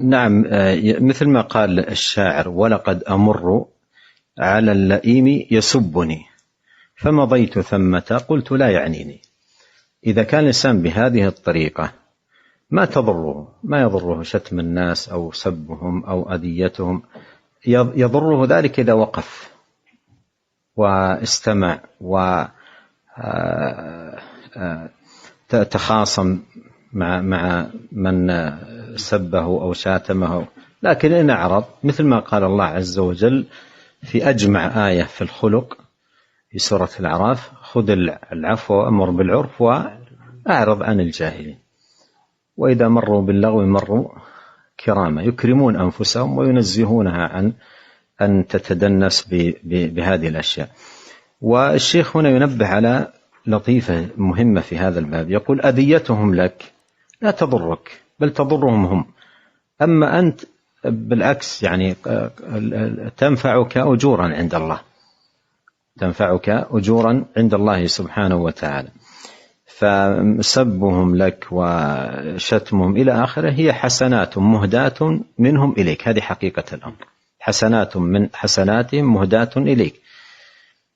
نعم، مثل ما قال الشاعر: ولقد أمر على اللئيم يسبني فمضيت ثمة قلت لا يعنيني. إذا كان الإنسان بهذه الطريقة ما يضره شتم الناس أو سبهم أو أذيتهم، يضره ذلك إذا وقف واستمع وتخاصم مع من سبه أو شاتمه. لكن إن أعرض، مثل ما قال الله عز وجل في أجمع آية في الخلق في سورة الأعراف: خذ العفو وأمر بالعرف وأعرض عن الجاهلين. وإذا مروا باللغو مروا كراما، يكرمون أنفسهم وينزهونها عن أن تتدنس بهذه الأشياء. والشيخ هنا ينبه على لطيفة مهمة في هذا الباب، يقول: أذيتهم لك لا تضرك بل تضرهم هم، أما أنت بالعكس يعني تنفعك أجورا عند الله، تنفعك أجورا عند الله سبحانه وتعالى. فسبهم لك وشتمهم إلى آخره هي حسنات مهداة منهم إليك، هذه حقيقة الأمر، حسنات من حسناتهم مهداة إليك.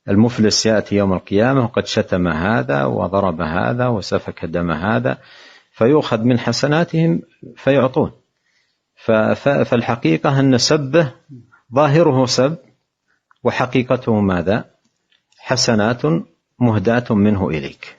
المفلس يأتي يوم القيامة وقد شتم هذا وضرب هذا وسفك دم هذا، فيؤخذ من حسناتهم فيعطون. فالحقيقة أن سبه ظاهره سب وحقيقته ماذا؟ حسنات مهداة منه إليك.